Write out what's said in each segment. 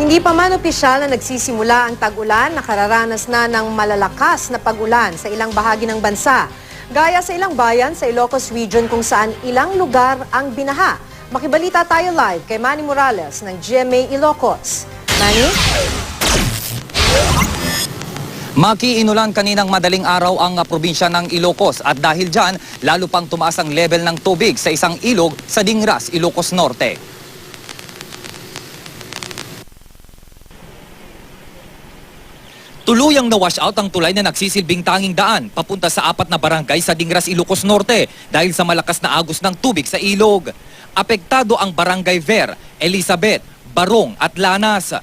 Hindi pa man opisyal na nagsisimula ang tag-ulan, nakararanas na ng malalakas na pag-ulan sa ilang bahagi ng bansa. Gaya sa ilang bayan sa Ilocos Region kung saan ilang lugar ang binaha. Makibalita tayo live kay Manny Morales ng GMA Ilocos. Manny? Makiinulan kaninang madaling araw ang probinsya ng Ilocos at dahil dyan, lalo pang tumaas ang level ng tubig sa isang ilog sa Dingras, Ilocos Norte. Tuluyang na-wash out ang tulay na nagsisilbing tanging daan papunta sa 4 na barangay sa Dingras, Ilocos Norte dahil sa malakas na agos ng tubig sa ilog. Apektado ang barangay Ver, Elizabeth, Barong at Lanas.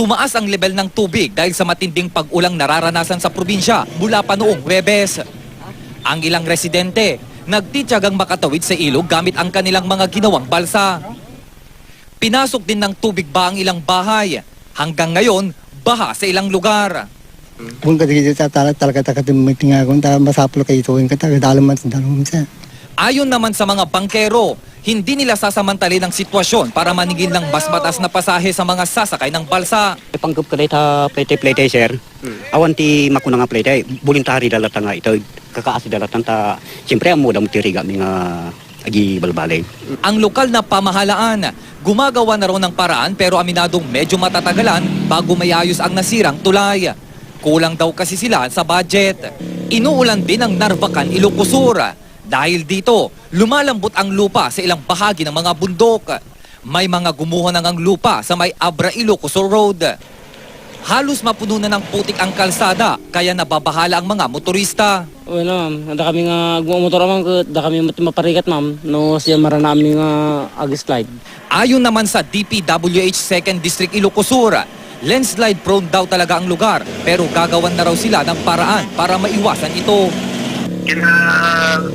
Tumaas ang level ng tubig dahil sa matinding pag-ulang nararanasan sa probinsya mula pa noong Huwebes. Ang ilang residente nagtitiyagang makatawid sa ilog gamit ang kanilang mga ginawang balsa. Pinasok din ng tubig ba ang ilang bahay? Hanggang ngayon, baha sa ilang lugar. Kung talaga tingakon, masaplo kayo ito, dalaman sa dalawang siya. Ayon naman sa mga bangkero, hindi nila sasamantali ng sitwasyon para maningil ng mas mataas na pasahe sa mga sasakay ng balsa. Panggup ka ta plate sir. Awan ti makuna nga plate bulin tahari dalatan nga ito kakaasi dalatan ta siyempre ang muda mo tiriga mi nga agi balbalay. Ang lokal na pamahalaan gumagawa na raw ng paraan pero aminadong medyo matatagalan bago mayayos ang nasirang tulay. Kulang daw kasi sila sa budget. Inuulan din ang Narvacan, Ilocos Sur. Dahil dito, lumalambot ang lupa sa ilang bahagi ng mga bundok. May mga gumuho ng ang lupa sa may Abra, Ilocos Sur Road. Halos mapuno na ng putik ang kalsada kaya nababahala ang mga motorista. Wala ma'am, da kami nga gumamotor ma'am, da kami maparikat ma'am, no siya maranami nga ag-slide. Ayon naman sa DPWH 2nd District Ilocos Sur, landslide prone daw talaga ang lugar pero gagawan na raw sila ng paraan para maiwasan ito.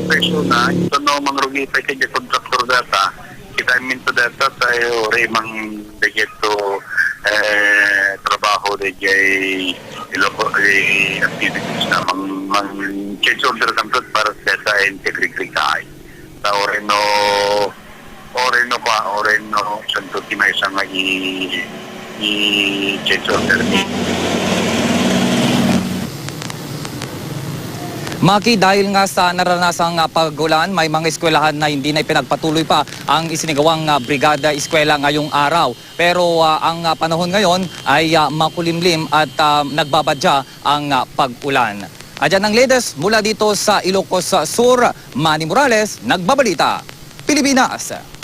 Persona, ito no mangrugi pa kaya kontraktor data, kita minto data tayo remang degeto trabaho de jay Ilocos activities na mang change order kanto para sa data integrity kay. Ta oreno santo timay sa nga i change order ni. Maki, dahil nga sa naranasang pag-ulan, may mga eskwelahan na hindi na ipinagpatuloy pa ang isinigawang brigada eskwela ngayong araw. Pero ang panahon ngayon ay makulimlim at nagbabadya ang pag-ulan. Adyan ang latest mula dito sa Ilocos Sur, Manny Morales, nagbabalita, Pilipinas.